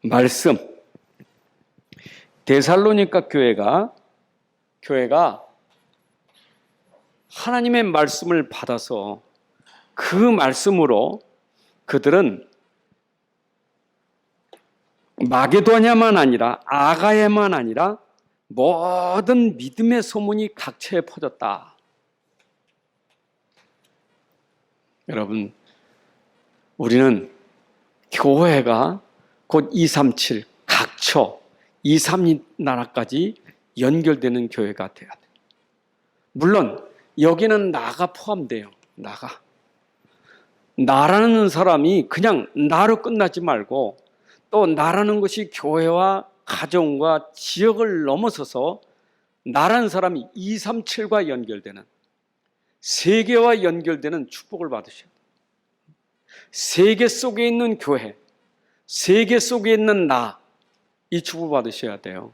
말씀. 데살로니가 교회가 하나님의 말씀을 받아서 그 말씀으로 그들은 마게도냐만 아니라 아가야만 아니라 모든 믿음의 소문이 각처에 퍼졌다. 여러분, 우리는 교회가 곧 237 각처 2, 3 나라까지 연결되는 교회가 돼야 돼요. 물론 여기는 나가 포함돼요. 나라는 사람이 그냥 나로 끝나지 말고 또 나라는 것이 교회와 가정과 지역을 넘어서서 나라는 사람이 237과 연결되는, 세계와 연결되는 축복을 받으셔야 돼요. 세계 속에 있는 교회, 세계 속에 있는 나, 이 축복을 받으셔야 돼요.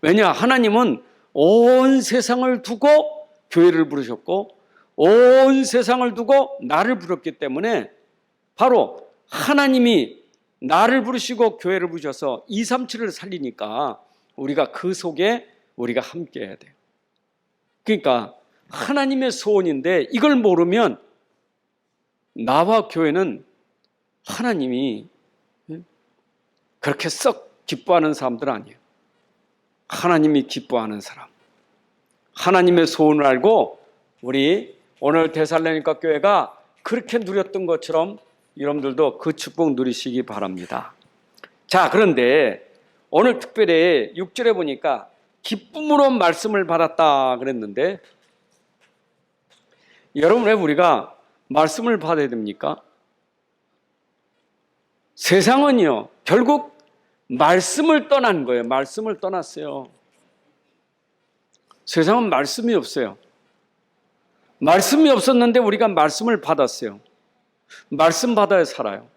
왜냐? 하나님은 온 세상을 두고 교회를 부르셨고 온 세상을 두고 나를 부르셨기 때문에 바로 하나님이 나를 부르시고 교회를 부르셔서 237을 살리니까 우리가 그 속에 우리가 함께 해야 돼요. 그러니까 하나님의 소원인데 이걸 모르면 나와 교회는 하나님이 그렇게 썩 기뻐하는 사람들 아니에요. 하나님이 기뻐하는 사람, 하나님의 소원을 알고 우리 오늘 데살로니가 교회가 그렇게 누렸던 것처럼 여러분들도 그 축복 누리시기 바랍니다. 자, 그런데 오늘 특별히 6절에 보니까 기쁨으로 말씀을 받았다 그랬는데 여러분, 왜 우리가 말씀을 받아야 됩니까? 세상은요 결국 말씀을 떠난 거예요. 말씀을 떠났어요. 세상은 말씀이 없어요. 말씀이 없었는데 우리가 말씀을 받았어요. 말씀 받아야 살아요.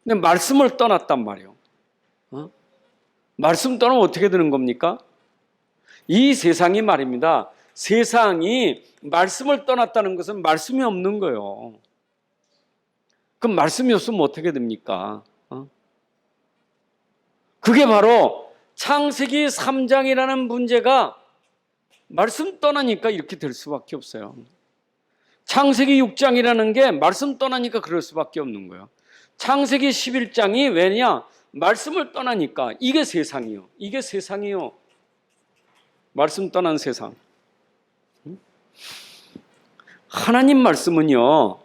근데 말씀을 떠났단 말이에요. 말씀 떠나면 어떻게 되는 겁니까? 이 세상이 말입니다. 세상이 말씀을 떠났다는 것은 말씀이 없는 거예요. 그럼 말씀이 없으면 어떻게 됩니까? 그게 바로 창세기 3장이라는 문제가 말씀 떠나니까 이렇게 될 수밖에 없어요. 창세기 6장이라는 게 말씀 떠나니까 그럴 수밖에 없는 거예요. 창세기 11장이 왜냐? 말씀을 떠나니까. 이게 세상이요. 이게 세상이요. 말씀 떠난 세상. 하나님 말씀은요,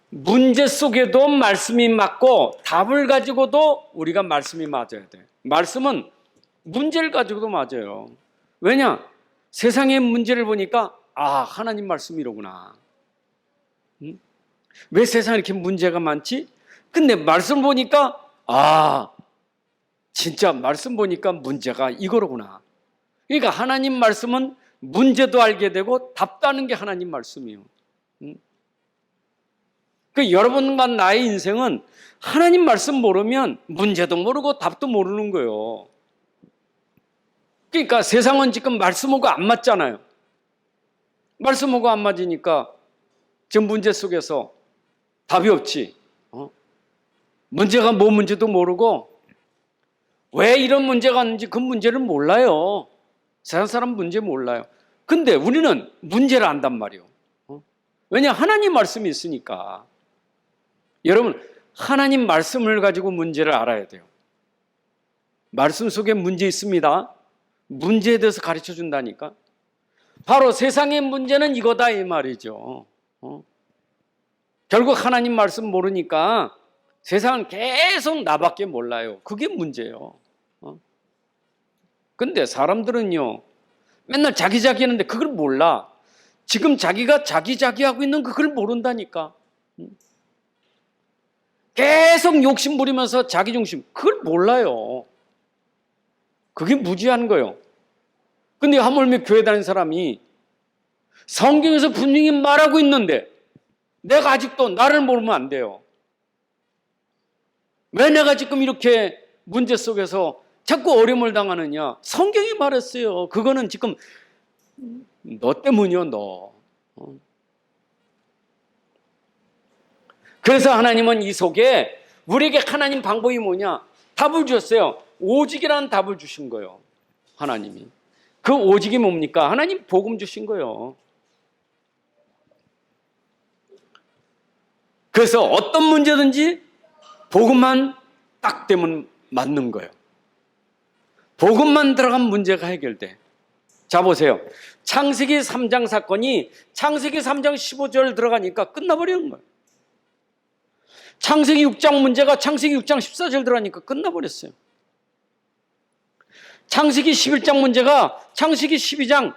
문제 속에도 말씀이 맞고 답을 가지고도 우리가 말씀이 맞아야 돼요. 말씀은 문제를 가지고도 맞아요. 왜냐? 세상의 문제를 보니까 하나님 말씀이 이러구나. 왜 세상에 이렇게 문제가 많지? 근데 말씀 보니까 진짜 말씀 보니까 문제가 이거로구나. 그러니까 하나님 말씀은 문제도 알게 되고 답도 하는 게 하나님 말씀이에요. 그 여러분과 나의 인생은 하나님 말씀 모르면 문제도 모르고 답도 모르는 거예요. 그러니까 세상은 지금 말씀하고 안 맞잖아요. 말씀하고 안 맞으니까 지금 문제 속에서 답이 없지. 문제가 뭐 문제도 모르고 왜 이런 문제가 왔는지 그 문제를 몰라요. 세상 사람 문제 몰라요. 근데 우리는 문제를 안단 말이에요. 왜냐? 하나님 말씀이 있으니까. 여러분, 하나님 말씀을 가지고 문제를 알아야 돼요. 말씀 속에 문제 있습니다. 문제에 대해서 가르쳐 준다니까. 바로 세상의 문제는 이거다 이 말이죠. 결국 하나님 말씀 모르니까 세상은 계속 나밖에 몰라요. 그게 문제예요. 근데 사람들은요 맨날 자기 하는데 그걸 몰라. 지금 자기가 자기 하고 있는 그걸 모른다니까. 계속 욕심 부리면서 자기 중심, 그걸 몰라요. 그게 무지한 거예요. 근데 하물며 교회 다니는 사람이 성경에서 분명히 말하고 있는데 내가 아직도 나를 모르면 안 돼요. 왜 내가 지금 이렇게 문제 속에서 자꾸 어려움을 당하느냐? 성경이 말했어요. 그거는 지금 너 때문이요, 너. 그래서 하나님은 이 속에 우리에게 하나님 방법이 뭐냐? 답을 주셨어요. 오직이라는 답을 주신 거예요. 하나님이. 그 오직이 뭡니까? 하나님 복음 주신 거예요. 그래서 어떤 문제든지 복음만 딱 되면 맞는 거예요. 복음만 들어가면 문제가 해결돼. 자, 보세요. 창세기 3장 사건이 창세기 3장 15절 들어가니까 끝나버리는 거예요. 창세기 6장 문제가 창세기 6장 14절 들어가니까 끝나버렸어요. 창세기 11장 문제가 창세기 12장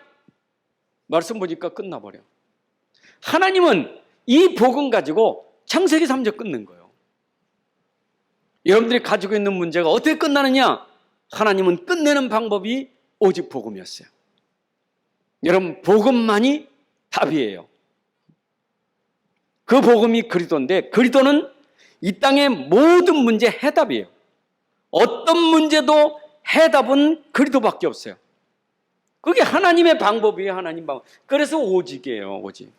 말씀 보니까 끝나버려. 하나님은 이 복음 가지고 창세기 3장 끝낸 거예요. 여러분들이 가지고 있는 문제가 어떻게 끝나느냐? 하나님은 끝내는 방법이 오직 복음이었어요. 여러분, 복음만이 답이에요. 그 복음이 그리스도인데, 그리스도는 이 땅의 모든 문제 해답이에요. 어떤 문제도 해답은 그리스도밖에 없어요. 그게 하나님의 방법이에요. 하나님 방법. 그래서 오직이에요. 오직.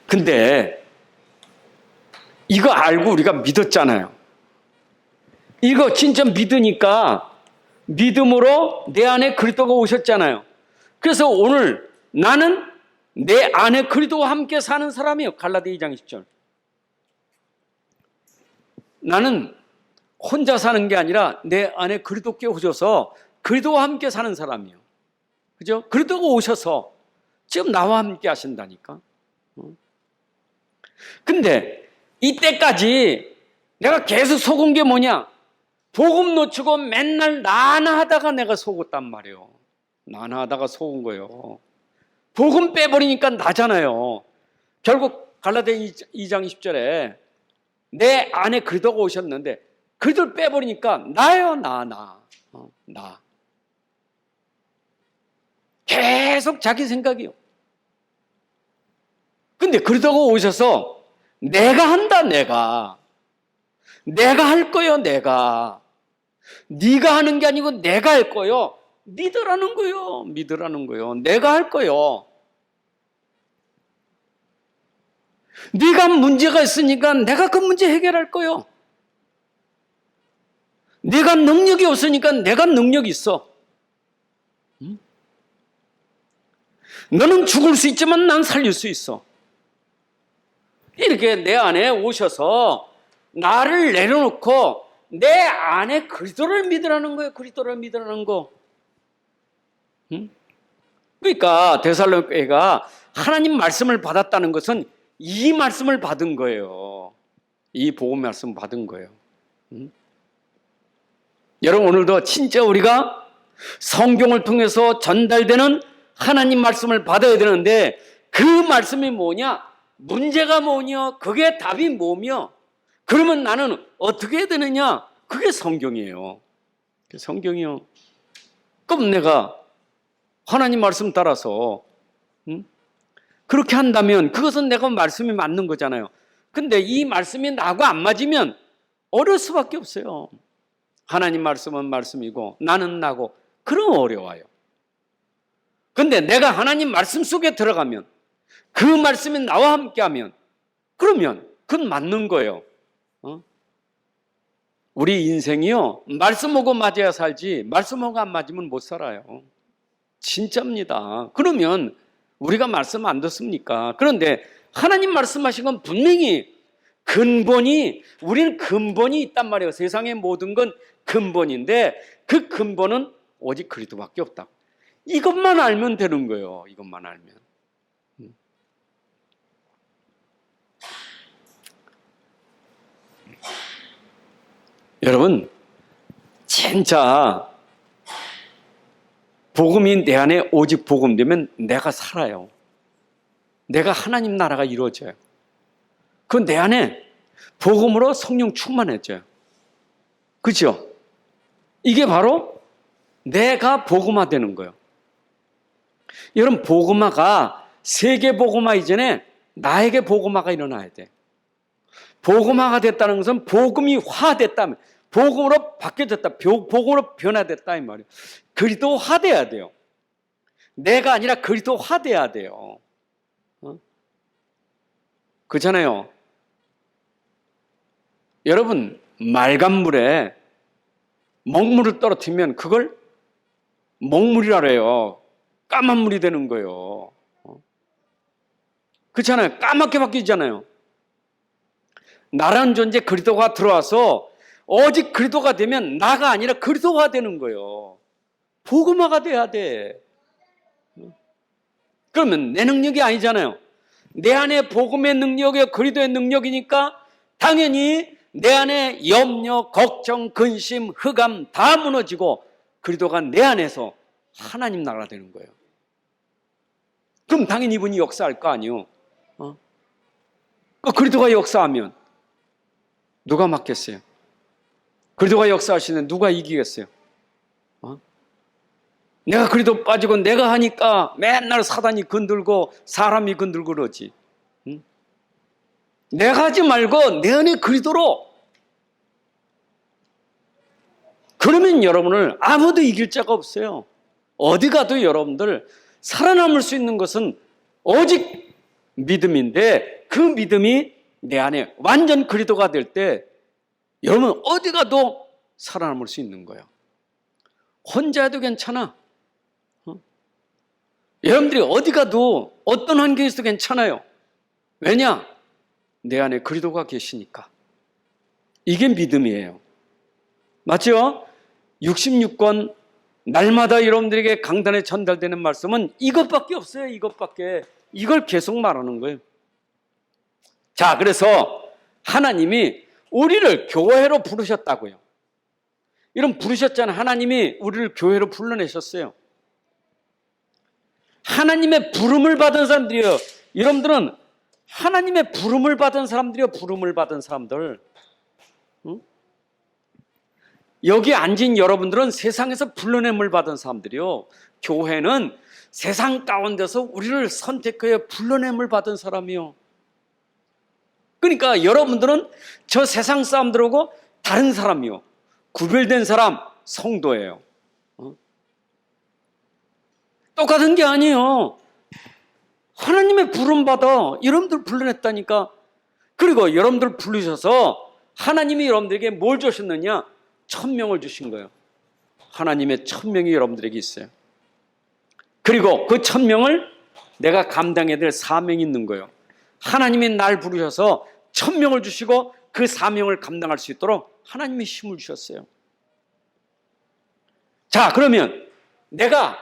근데 이거 알고 우리가 믿었잖아요. 이거 진짜 믿으니까 믿음으로 내 안에 그리스도가 오셨잖아요. 그래서 오늘 나는 내 안에 그리스도와 함께 사는 사람이에요. 갈라디아 2장 20절. 나는 혼자 사는 게 아니라 내 안에 그리스도께 오셔서 그리스도와 함께 사는 사람이에요. 그죠? 그리스도가 오셔서 지금 나와 함께 하신다니까. 근데 이때까지 내가 계속 속은 게 뭐냐? 복음 놓치고 맨날 나나하다가 내가 속았단 말이에요. 나나하다가 속은 거예요. 복음 빼버리니까 나잖아요. 결국 갈라디아 2장 20절에 내 안에 그리스도가 오셨는데 그리스도를 빼버리니까 나요. 나. 계속 자기 생각이요. 근데 그리스도가 오셔서 내가 한다. 내가 할 거예요. 네가 하는 게 아니고 내가 할 거예요. 믿으라는 거예요. 내가 할 거예요. 네가 문제가 있으니까 내가 그 문제 해결할 거예요. 네가 능력이 없으니까 내가 능력이 있어. 너는 죽을 수 있지만 난 살릴 수 있어. 이렇게 내 안에 오셔서 나를 내려놓고 내 안에 그리스도를 믿으라는 거예요. 그리스도를 믿으라는 거. 그러니까 데살로니가 교회가 하나님 말씀을 받았다는 것은 이 말씀을 받은 거예요. 이 복음 말씀 받은 거예요. 여러분, 오늘도 진짜 우리가 성경을 통해서 전달되는 하나님 말씀을 받아야 되는데 그 말씀이 뭐냐? 문제가 뭐냐? 그게 답이 뭐며? 그러면 나는 어떻게 해야 되느냐? 그게 성경이에요. 성경이요. 그럼 내가 하나님 말씀 따라서 그렇게 한다면 그것은 내가 말씀이 맞는 거잖아요. 근데 이 말씀이 나하고 안 맞으면 어려울 수밖에 없어요. 하나님 말씀은 말씀이고 나는 나고 그럼 어려워요. 근데 내가 하나님 말씀 속에 들어가면 그 말씀이 나와 함께하면 그러면 그건 맞는 거예요. 우리 인생이요, 말씀하고 맞아야 살지 말씀하고 안 맞으면 못 살아요. 진짜입니다. 그러면 우리가 말씀 안 듣습니까? 그런데 하나님 말씀하신 건 분명히 우리는 근본이 있단 말이에요. 세상의 모든 건 근본인데 그 근본은 오직 그리스도밖에 없다. 이것만 알면 되는 거예요. 이것만 알면. 여러분, 진짜 복음이 내 안에 오직 복음 되면 내가 살아요. 내가 하나님 나라가 이루어져요. 그 내 안에 복음으로 성령 충만해져요. 그렇죠? 이게 바로 내가 복음화 되는 거예요. 여러분, 복음화가 세계 복음화 이전에 나에게 복음화가 일어나야 돼. 복음화가 됐다는 것은 복음이 화됐다면 복음으로 바뀌어졌다. 복음으로 변화됐다 이 말이에요. 그리스도화돼야 돼요. 내가 아니라 그리스도화돼야 돼요. 그렇잖아요. 여러분, 맑은 물에 먹물을 떨어뜨리면 그걸 먹물이라래요. 까만 물이 되는 거예요. 그렇잖아요. 까맣게 바뀌잖아요. 나라는 존재 그리스도가 들어와서 오직 그리스도가 되면 나가 아니라 그리스도가 되는 거예요. 복음화가 돼야 돼. 그러면 내 능력이 아니잖아요. 내 안에 복음의 능력이 그리스도의 능력이니까 당연히 내 안에 염려, 걱정, 근심, 흑암 다 무너지고 그리스도가 내 안에서 하나님 나라가 되는 거예요. 그럼 당연히 이분이 역사할 거 아니에요. 그리스도가 역사하면 누가 막겠어요? 그리스도가 역사하시는 누가 이기겠어요? 내가 그리스도 빠지고 내가 하니까 맨날 사단이 건들고 사람이 건들고 그러지. 내가 하지 말고 내 안에 그리스도로. 그러면 여러분을 아무도 이길 자가 없어요. 어디 가도 여러분들 살아남을 수 있는 것은 오직 믿음인데 그 믿음이 내 안에 완전 그리스도가 될 때 여러분 어디 가도 살아남을 수 있는 거예요. 혼자 해도 괜찮아. 여러분들이 어디 가도 어떤 환경에서도 괜찮아요. 왜냐? 내 안에 그리스도가 계시니까. 이게 믿음이에요. 맞죠? 66권 날마다 여러분들에게 강단에 전달되는 말씀은 이것밖에 없어요. 이것밖에. 이걸 계속 말하는 거예요. 자, 그래서 하나님이 우리를 교회로 부르셨다고요. 이런 부르셨잖아요. 하나님이 우리를 교회로 불러내셨어요. 하나님의 부름을 받은 사람들이요. 여러분들은 하나님의 부름을 받은 사람들이요. 부름을 받은 사람들. 응? 여기 앉은 여러분들은 세상에서 불러냄을 받은 사람들이요. 교회는 세상 가운데서 우리를 선택하여 불러냄을 받은 사람이요. 그러니까 여러분들은 저 세상 사람들하고 다른 사람이요. 구별된 사람, 성도예요. 똑같은 게 아니에요. 하나님의 부름받아 여러분들 불러냈다니까. 그리고 여러분들 부르셔서 하나님이 여러분들에게 뭘 주셨느냐? 1000명을 주신 거예요. 하나님의 1000명이 여러분들에게 있어요. 그리고 그 1000명을 내가 감당해야 될 사명이 있는 거예요. 하나님이 날 부르셔서 1000명을 주시고 그 사명을 감당할 수 있도록 하나님이 힘을 주셨어요. 자, 그러면 내가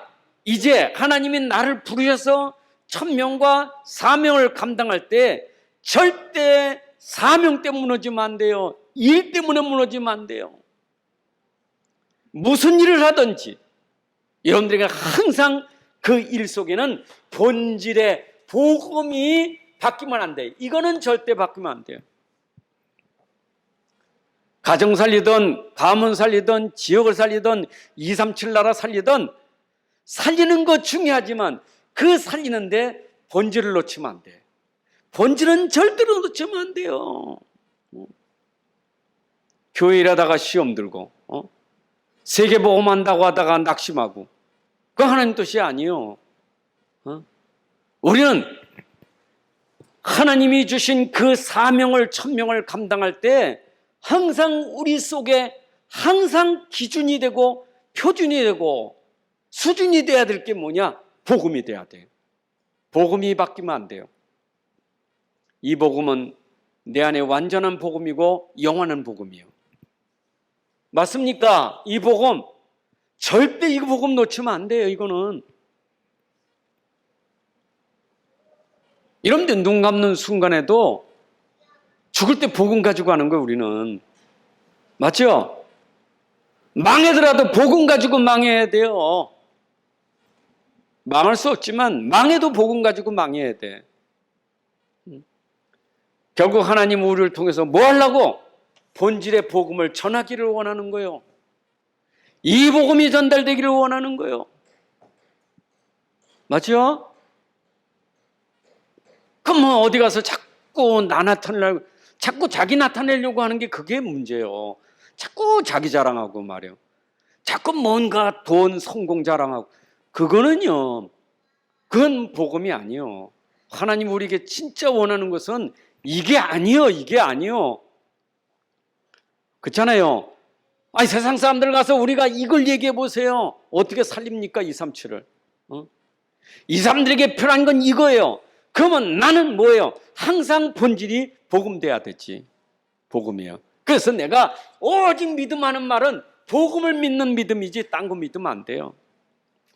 이제 하나님이 나를 부르셔서 1000명과 사명을 감당할 때 절대 사명 때문에 무너지면 안 돼요. 일 때문에 무너지면 안 돼요. 무슨 일을 하든지 여러분들에게 항상 그 일 속에는 본질의 복음이 바뀌면 안 돼요. 이거는 절대 바뀌면 안 돼요. 가정 살리든 가문 살리든 지역을 살리든 237 나라 살리든 살리는 거 중요하지만 그 살리는데 본질을 놓치면 안 돼. 본질은 절대로 놓치면 안 돼요. 교회 일하다가 시험 들고 세계보험 한다고 하다가 낙심하고 그거 하나님 뜻이 아니에요. 우리는 하나님이 주신 그 사명을 1000명을 감당할 때 항상 우리 속에 항상 기준이 되고 표준이 되고 수준이 돼야 될 게 뭐냐? 복음이 돼야 돼요. 복음이 바뀌면 안 돼요. 이 복음은 내 안에 완전한 복음이고 영원한 복음이에요. 맞습니까? 이 복음 절대 이 복음 놓치면 안 돼요. 이거는 여러분들 눈 감는 순간에도 죽을 때 복음 가지고 가는 거예요. 우리는 맞죠? 망하더라도 복음 가지고 망해야 돼요. 망할 수 없지만 망해도 복음 가지고 망해야 돼. 결국 하나님 우리를 통해서 뭐 하려고? 본질의 복음을 전하기를 원하는 거예요. 이 복음이 전달되기를 원하는 거예요. 맞죠? 그럼 뭐 어디 가서 자꾸 나 나타내려고, 자꾸 자기 나타내려고 하는 게 그게 문제예요. 자꾸 자기 자랑하고 말이에요. 자꾸 뭔가 돈, 성공 자랑하고. 그거는요, 그건 복음이 아니에요. 하나님 우리에게 진짜 원하는 것은 이게 아니요, 이게 아니요. 그렇잖아요. 아니, 세상 사람들 가서 우리가 이걸 얘기해 보세요. 어떻게 살립니까, 237을? 이 사람들에게 필요한 건 이거예요. 그러면 나는 뭐예요? 항상 본질이 복음돼야 되지. 복음이에요. 그래서 내가 오직 믿음하는 말은 복음을 믿는 믿음이지 딴 거 믿으면 안 돼요.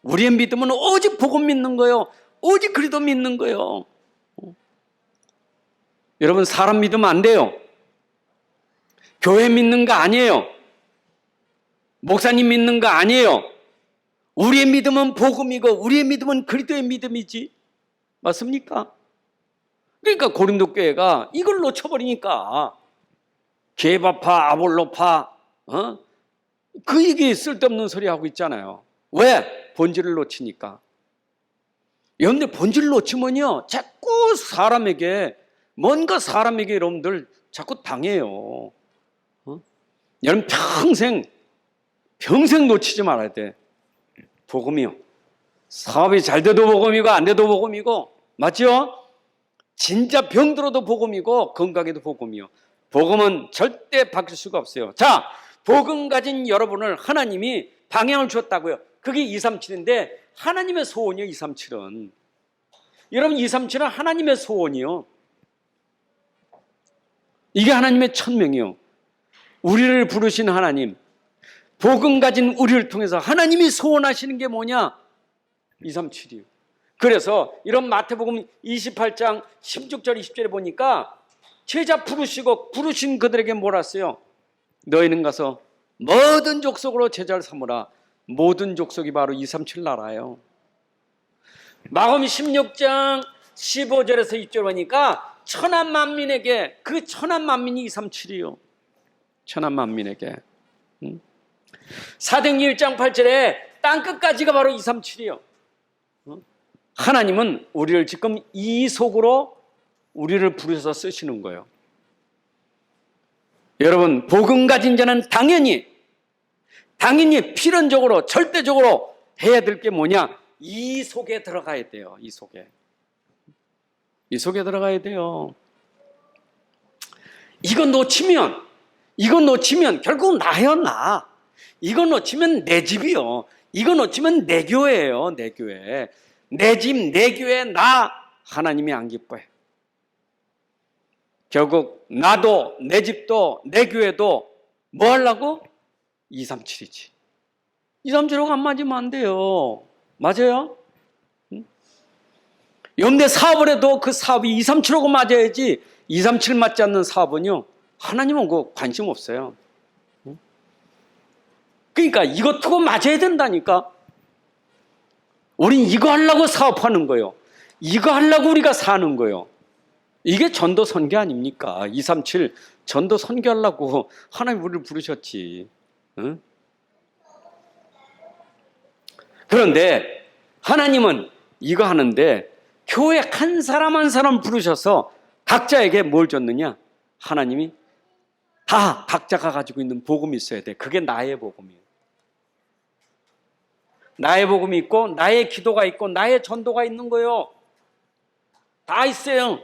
우리의 믿음은 오직 복음 믿는 거예요. 오직 그리스도 믿는 거예요. 여러분, 사람 믿으면 안 돼요. 교회 믿는 거 아니에요. 목사님 믿는 거 아니에요. 우리의 믿음은 복음이고 우리의 믿음은 그리스도의 믿음이지. 맞습니까? 그러니까 고린도 교회가 이걸 놓쳐버리니까 게바파, 아볼로파, 그 얘기 쓸데없는 소리 하고 있잖아요. 왜? 본질을 놓치니까. 여러분들 본질을 놓치면요 자꾸 사람에게 뭔가 사람에게 여러분들 자꾸 당해요. 여러분 평생 놓치지 말아야 돼. 복음이요. 사업이 잘 돼도 복음이고 안 돼도 복음이고, 맞죠? 진짜 병들어도 복음이고 건강에도 복음이요. 복음은 절대 바뀔 수가 없어요. 자, 복음 가진 여러분을 하나님이 방향을 주었다고요. 그게 237인데 하나님의 소원이요. 237은 여러분, 237은 하나님의 소원이요. 이게 하나님의 천명이요. 우리를 부르신 하나님, 복음 가진 우리를 통해서 하나님이 소원하시는 게 뭐냐? 237이요. 그래서 이런 마태복음 28장 16절 20절에 보니까 제자 부르신 그들에게 뭐라 했어요? 너희는 가서 모든 족속으로 제자를 삼으라. 모든 족속이 바로 237 나라예요. 마가복음 16장 15절에서 2절 보니까 천한 만민에게, 그 천한 만민이 237이요. 천한 만민에게. 사도행전 1장 8절에 땅끝까지가 바로 237이요. 하나님은 우리를 지금 이 속으로 우리를 부르셔서 쓰시는 거예요. 여러분, 복음 가진 자는 당연히 필연적으로 절대적으로 해야 될 게 뭐냐? 이 속에 들어가야 돼요. 이 속에 들어가야 돼요. 이거 놓치면 결국 나예요. 나. 이거 놓치면 내 집이요. 이거 놓치면 내 교회예요. 내 교회. 내 집, 내 교회, 나 하나님이 안 기뻐해. 결국 나도, 내 집도, 내 교회도 뭐 하려고? 237이지. 237하고 안 맞으면 안 돼요. 맞아요? 여러분들 사업을 해도 그 사업이 237하고 맞아야지, 237 맞지 않는 사업은요, 하나님은 그거 관심 없어요. 그러니까 이거 두고 맞아야 된다니까. 우린 이거 하려고 사업하는 거예요. 이거 하려고 우리가 사는 거예요. 이게 전도 선교 아닙니까? 237 전도 선교하려고 하나님 우리를 부르셨지. 응? 그런데 하나님은 이거 하는데 교회 한 사람 한 사람 부르셔서 각자에게 뭘 줬느냐? 하나님이 다 각자가 가지고 있는 복음이 있어야 돼. 그게 나의 복음이에요. 나의 복음이 있고 나의 기도가 있고 나의 전도가 있는 거예요. 다 있어요.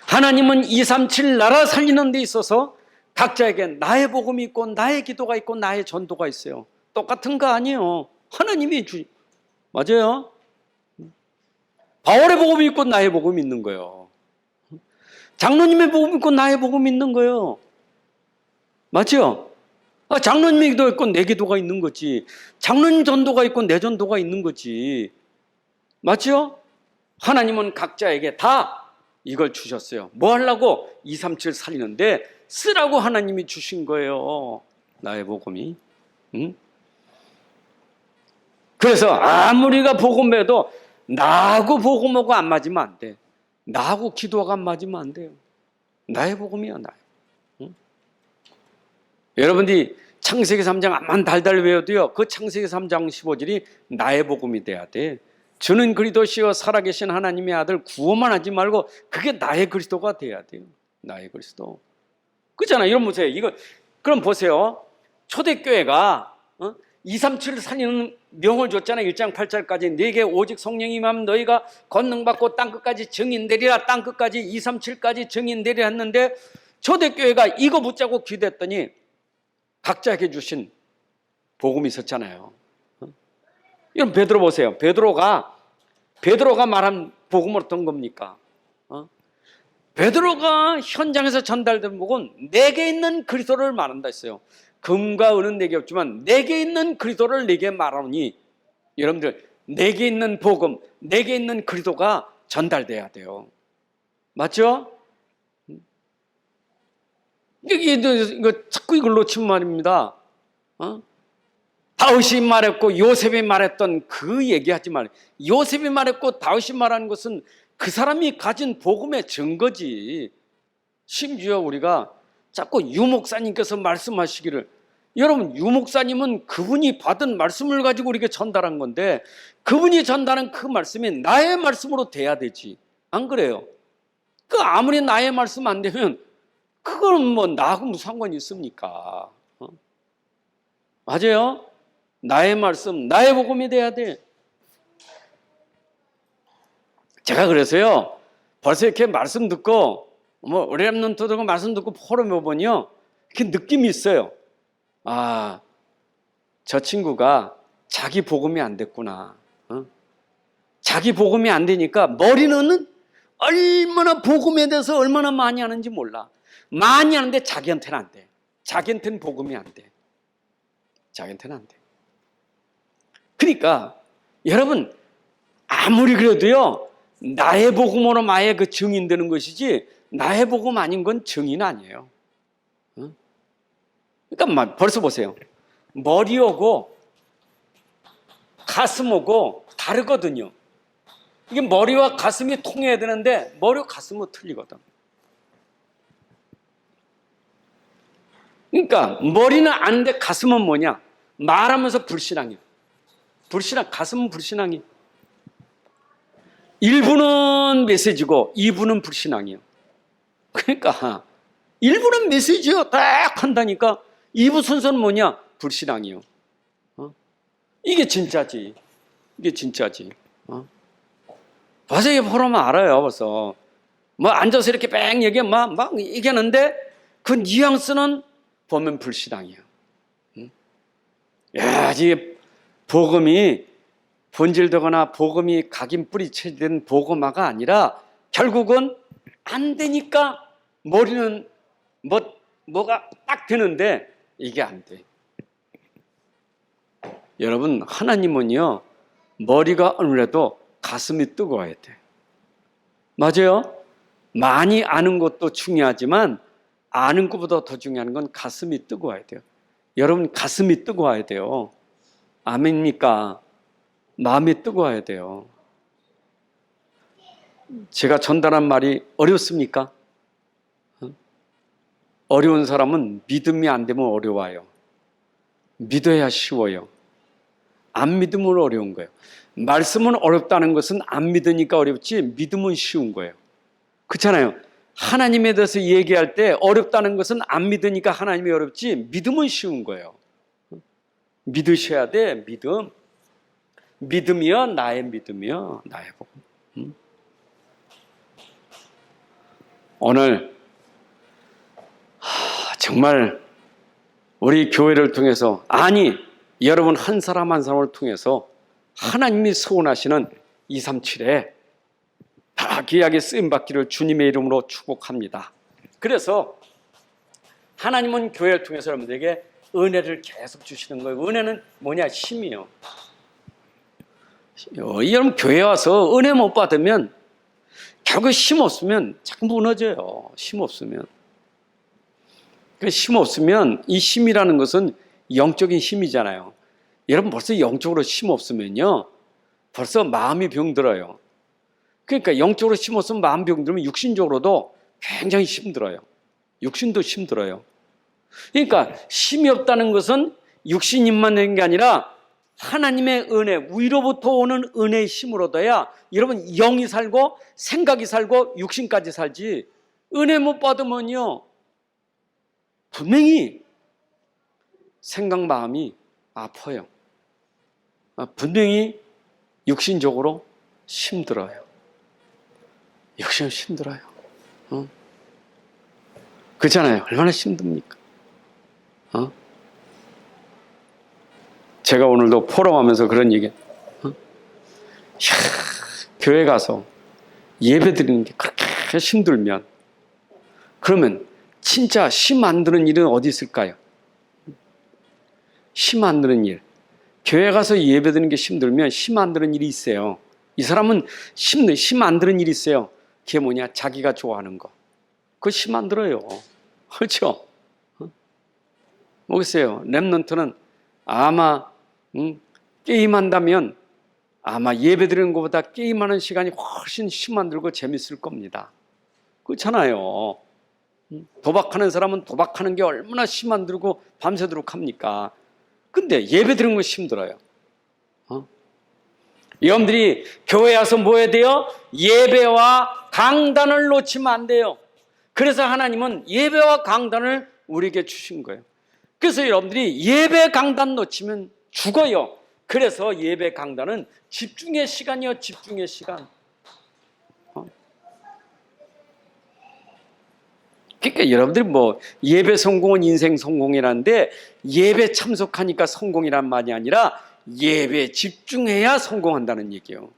하나님은 237 나라 살리는 데 있어서 각자에게 나의 복음이 있고 나의 기도가 있고 나의 전도가 있어요. 똑같은 거 아니에요. 하나님이 맞아요. 바울의 복음이 있고 나의 복음이 있는 거예요. 장로님의 복음이 있고 나의 복음이 있는 거예요. 맞죠? 장로님의 기도가 있고 내 기도가 있는 거지. 장로님 전도가 있고 내 전도가 있는 거지. 맞죠? 하나님은 각자에게 다 이걸 주셨어요. 뭐 하려고? 237 살리는데 쓰라고 하나님이 주신 거예요. 나의 복음이. 응? 그래서 아무리가 복음해도 나하고 복음하고 안 맞으면 안 돼. 나하고 기도가 안 맞으면 안 돼요. 나의 복음이야, 나의. 응? 여러분들이 창세기 3장 암만 달달 외워도요, 그 창세기 3장 15절이 나의 복음이 돼야 돼. 주는 그리스도시요 살아계신 하나님의 아들 구원만 하지 말고 그게 나의 그리스도가 돼야 돼요. 나의 그리스도. 그렇잖아. 이런 보세요. 이거 그럼 보세요. 초대교회가 237을 살리는 명을 줬잖아요. 1장 8절까지 네게 오직 성령이 임하면 너희가 권능받고 땅끝까지 증인되리라. 땅끝까지 237까지 증인되리라 했는데 초대교회가 이거 붙잡고 기도했더니 각자에게 주신 복음이 있었잖아요. 이런 베드로 보세요. 베드로가 말한 복음은 어떤 겁니까? 베드로가 현장에서 전달된 복음은 내게 있는 그리스도를 말한다 했어요. 금과 은은 내게 없지만 내게 있는 그리스도를 내게 말하노니, 여러분들 내게 있는 복음, 내게 있는 그리스도가 전달돼야 돼요. 맞죠? 이거 자꾸 이걸 놓치면 말입니다. 다윗이 말했고 요셉이 말했던 그 얘기하지 말아요. 요셉이 말했고 다윗이 말하는 것은 그 사람이 가진 복음의 증거지. 심지어 우리가 자꾸 유목사님께서 말씀하시기를, 여러분 유목사님은 그분이 받은 말씀을 가지고 우리에게 전달한 건데 그분이 전달한 그 말씀이 나의 말씀으로 돼야 되지. 안 그래요? 그 아무리 나의 말씀 안 되면 그건 뭐 나하고 무슨 상관이 있습니까? 맞아요? 나의 말씀, 나의 복음이 돼야 돼. 제가 그래서요, 벌써 이렇게 말씀 듣고 뭐 랩런트 듣고 말씀 듣고 포럼에 오면요, 이렇게 느낌이 있어요. 아, 저 친구가 자기 복음이 안 됐구나. 자기 복음이 안 되니까 머리는 얼마나 복음에 대해서 얼마나 많이 하는지 몰라. 많이 하는데 자기한테는 안 돼. 자기한테는 복음이 안 돼. 자기한테는 안 돼. 그러니까 여러분 아무리 그래도요, 나의 복음으로 마의 그 증인되는 것이지 나의 복음 아닌 건 증인 아니에요. 그러니까 벌써 보세요. 머리하고 가슴하고 다르거든요. 이게 머리와 가슴이 통해야 되는데 머리와 가슴은 틀리거든. 그러니까 머리는 아는데 가슴은 뭐냐? 말하면서 불신앙이야. 가슴은 불신앙이야. 1부는 메시지고 2부는 불신앙이에요. 그러니까 1부는 메시지요. 딱 한다니까 2부 순서는 뭐냐? 불신앙이요. 이게 진짜지. 벌써 이게 보면 알아요. 벌써 뭐 앉아서 이렇게 뺑 얘기해 막 얘기하는데 그 뉘앙스는 보면 불신앙이에요. 야, 이게 복음이 본질되거나 복음이 각인 뿌리채된 복음화가 아니라 결국은 안 되니까 머리는 뭐가 딱 되는데 이게 안 돼. 여러분, 하나님은요, 머리가 아무래도 가슴이 뜨거워야 돼. 맞아요? 많이 아는 것도 중요하지만 아는 것보다 더 중요한 건 가슴이 뜨거워야 돼요. 여러분, 가슴이 뜨거워야 돼요. 아멘입니까? 마음이 뜨거워야 돼요. 제가 전달한 말이 어렵습니까? 어려운 사람은 믿음이 안 되면 어려워요. 믿어야 쉬워요. 안 믿으면 어려운 거예요. 말씀은 어렵다는 것은 안 믿으니까 어렵지 믿으면 쉬운 거예요. 그렇잖아요. 하나님에 대해서 얘기할 때 어렵다는 것은 안 믿으니까 하나님이 어렵지 믿으면 쉬운 거예요. 믿으셔야 돼. 믿음이요, 나의 믿음이요, 나의 복음. 오늘 정말 우리 교회를 통해서, 아니 여러분 한 사람 한 사람을 통해서 하나님이 소원하시는 237에 다 귀하게 쓰임받기를 주님의 이름으로 축복합니다. 그래서 하나님은 교회를 통해서 여러분들에게 은혜를 계속 주시는 거예요. 은혜는 뭐냐? 힘이요. 여러분 교회 와서 은혜 못 받으면 결국 힘 없으면 자꾸 무너져요. 힘 없으면. 힘 없으면, 이 힘이라는 것은 영적인 힘이잖아요. 여러분 벌써 영적으로 힘 없으면요, 벌써 마음이 병들어요. 그러니까 영적으로 힘 없으면 마음 병들면 육신적으로도 굉장히 힘들어요. 육신도 힘들어요. 그러니까 힘이 없다는 것은 육신 힘만 되는 게 아니라 하나님의 은혜, 위로부터 오는 은혜의 힘으로 얻어야 여러분 영이 살고 생각이 살고 육신까지 살지, 은혜 못 받으면요 분명히 생각 마음이 아파요. 분명히 육신적으로 힘들어요. 육신은 힘들어요. 그렇잖아요. 얼마나 힘듭니까? 제가 오늘도 포럼하면서 그런 얘기. 교회 가서 예배 드리는 게 그렇게 힘들면, 그러면 진짜 힘 안 드는 일은 어디 있을까요? 힘 안 드는 일. 교회 가서 예배 드리는 게 힘들면 힘 안 드는 일이 있어요. 이 사람은 힘 안 드는 일이 있어요. 그게 뭐냐? 자기가 좋아하는 거. 그거 힘 안 들어요. 그렇죠? 뭐겠어요? 랩런트는 아마 게임한다면 아마 예배 드리는 것보다 게임하는 시간이 훨씬 힘 안 들고 재밌을 겁니다. 그렇잖아요. 도박하는 사람은 도박하는 게 얼마나 힘 안 들고 밤새도록 합니까? 근데 예배 드리는 건 힘들어요. 여러분들이 교회 와서 뭐 해야 돼요? 예배와 강단을 놓치면 안 돼요. 그래서 하나님은 예배와 강단을 우리에게 주신 거예요. 그래서 여러분들이 예배 강단 놓치면 죽어요. 그래서 예배 강단은 집중의 시간이요. 집중의 시간. 그러니까 여러분들이 뭐 예배 성공은 인생 성공이라는데, 예배 참석하니까 성공이란 말이 아니라 예배 집중해야 성공한다는 얘기예요.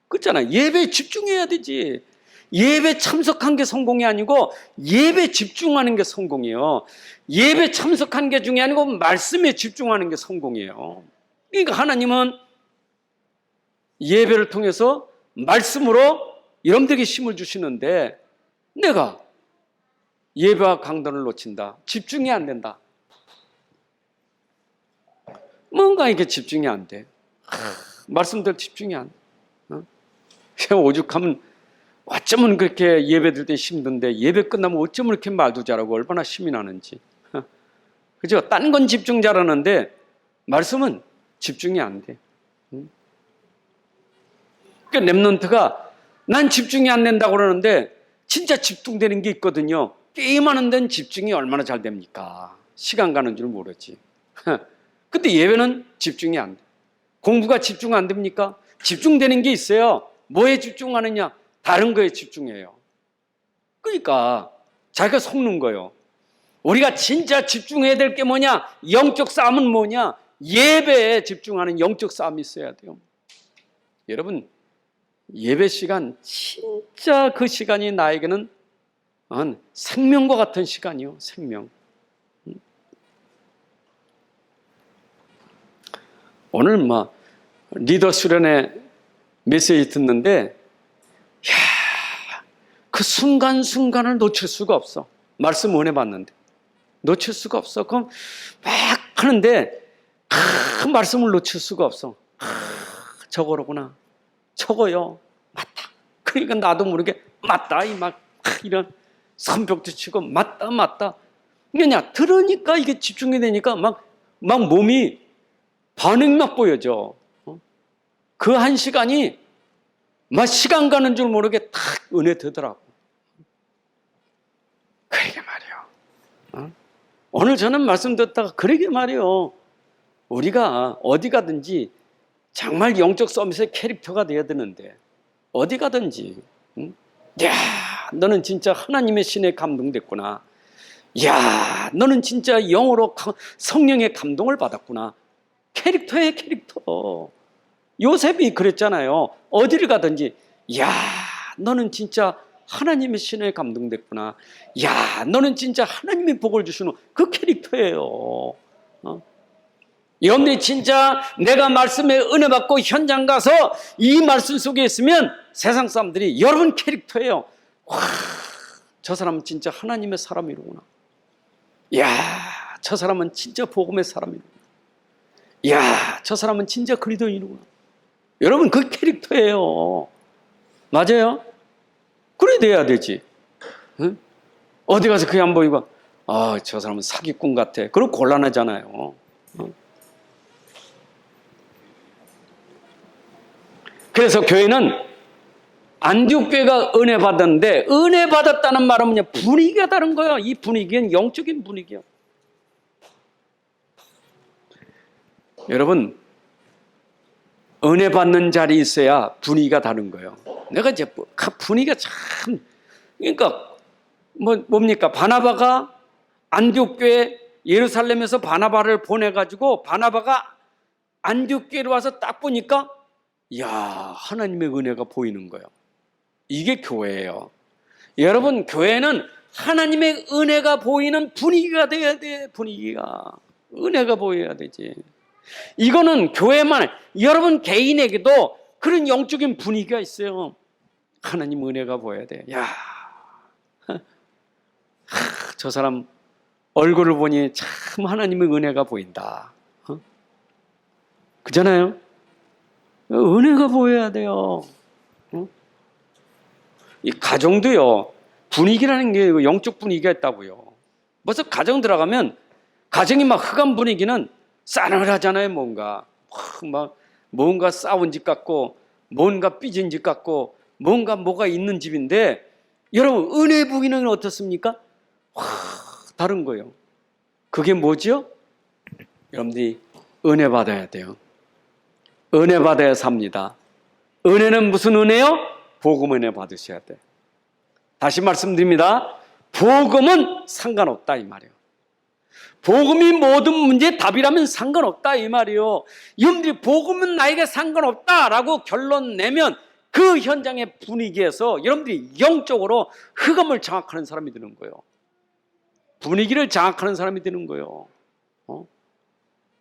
그렇잖아요. 예배에 집중해야 되지. 예배 참석한 게 성공이 아니고 예배 집중하는 게 성공이에요. 예배 참석한 게 중요한 게 아니고 말씀에 집중하는 게 성공이에요. 그러니까 하나님은 예배를 통해서 말씀으로 여러분들에게 힘을 주시는데, 내가 예배와 강단을 놓친다. 집중이 안 된다. 뭔가 이게 집중이 안 돼. 말씀대로 집중이 안 돼. 그냥 오죽하면 어쩌면 그렇게 예배 드릴 때 힘든데 예배 끝나면 어쩌면 이렇게 말도 잘하고 얼마나 힘이 나는지. 그죠? 딴 건 집중 잘하는데 말씀은 집중이 안 돼. 그러니까 랩런트가 난 집중이 안 된다고 그러는데 진짜 집중되는 게 있거든요. 게임하는 데는 집중이 얼마나 잘 됩니까? 시간 가는 줄 모르지. 근데 예배는 집중이 안 돼. 공부가 집중 안 됩니까? 집중되는 게 있어요. 뭐에 집중하느냐? 다른 거에 집중해요. 그러니까 자기가 속는 거예요. 우리가 진짜 집중해야 될 게 뭐냐? 영적 싸움은 뭐냐? 예배에 집중하는 영적 싸움이 있어야 돼요. 여러분, 예배 시간, 진짜 그 시간이 나에게는 생명과 같은 시간이요. 생명. 오늘 리더 수련회 메시지 듣는데, 그 순간순간을 놓칠 수가 없어. 말씀 은혜 받는데 놓칠 수가 없어. 그럼 막 하는데 그 말씀을 놓칠 수가 없어. 저거로구나. 저거요. 맞다. 그러니까 나도 모르게 맞다. 이런 선벽도 치고 맞다. 왜냐? 들으니까 이게 집중이 되니까 막 몸이 반응이 막 보여져. 그 한 시간이 막 시간 가는 줄 모르게 탁 은혜 되더라고. 그러게 말이요. 오늘 저는 말씀 듣다가 그러게 말이요. 우리가 어디 가든지 정말 영적 서밋의 캐릭터가 되어야 되는데, 어디 가든지 야, 너는 진짜 하나님의 신에 감동됐구나. 야, 너는 진짜 영으로 성령의 감동을 받았구나. 캐릭터의 캐릭터. 요셉이 그랬잖아요. 어디를 가든지 야, 너는 진짜 하나님의 신에 감동됐구나. 야, 너는 진짜 하나님의 복을 주시는 그 캐릭터예요. 여러분들이 진짜 내가 말씀에 은혜 받고 현장 가서 이 말씀 속에 있으면 세상 사람들이 여러분 캐릭터예요. 와, 저 사람은 진짜 하나님의 사람이로구나. 야, 저 사람은 진짜 복음의 사람이로구나. 야, 저 사람은 진짜 그리스도인이로구나. 여러분 그 캐릭터예요. 맞아요? 그래 돼야 되지. 응? 어디 가서 그게 안 보이고 저 사람은 사기꾼 같아. 그럼 곤란하잖아요. 그래서 교회는 안디옥 교회가 은혜 받았는데, 은혜 받았다는 말은 뭐냐? 분위기가 다른 거예요. 이 분위기는 영적인 분위기예요. 여러분, 은혜 받는 자리에 있어야 분위기가 다른 거예요. 내가 이제 분위기가 참, 그러니까 뭡니까? 바나바가 안디옥교회 예루살렘에서 바나바를 보내가지고 바나바가 안디옥교회로 와서 딱 보니까 이야, 하나님의 은혜가 보이는 거예요. 이게 교회예요. 여러분, 교회는 하나님의 은혜가 보이는 분위기가 돼야 돼. 분위기가 은혜가 보여야 되지. 이거는 교회만, 여러분 개인에게도 그런 영적인 분위기가 있어요. 하나님 은혜가 보여야 돼. 야, 저 사람 얼굴을 보니 참 하나님의 은혜가 보인다. 그잖아요. 은혜가 보여야 돼요. 이 가정도요, 분위기라는 게 영적 분위기가 있다고요. 벌써 가정 들어가면 가정이 막 흑암 분위기는 싸늘하잖아요. 뭔가 싸운 집 같고, 뭔가 삐진 집 같고, 뭐가 있는 집인데, 여러분 은혜 부기는 어떻습니까? 다른 거예요. 그게 뭐죠? 여러분들이 은혜 받아야 돼요. 은혜 받아야 삽니다. 은혜는 무슨 은혜요? 복음 은혜 받으셔야 돼. 다시 말씀드립니다. 복음은 상관없다 이 말이에요. 복음이 모든 문제의 답이라면 상관없다 이 말이에요. 여러분들이 복음은 나에게 상관없다라고 결론 내면 그 현장의 분위기에서 여러분들이 영적으로 흑암을 장악하는 사람이 되는 거예요. 분위기를 장악하는 사람이 되는 거예요.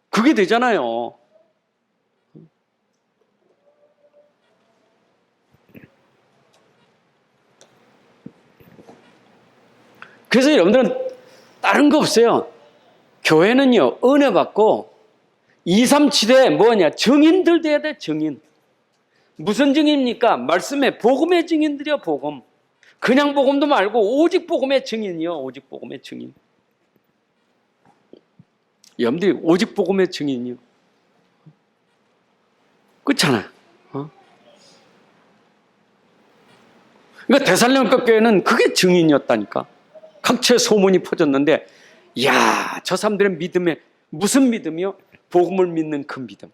그게 되잖아요. 그래서 여러분들은 다른 거 없어요. 교회는요, 은혜 받고 237에 뭐냐? 증인들 돼야 돼, 증인. 무슨 증인입니까? 말씀에 복음의 증인들이요, 복음. 그냥 복음도 말고 오직 복음의 증인이요, 오직 복음의 증인. 여러분들이 오직 복음의 증인이요. 그렇잖아요. 그러니까 데살로니가 교회는 그게 증인이었다니까. 각처에 소문이 퍼졌는데, 이야, 저 사람들의 믿음에 무슨 믿음이요? 복음을 믿는 그 믿음.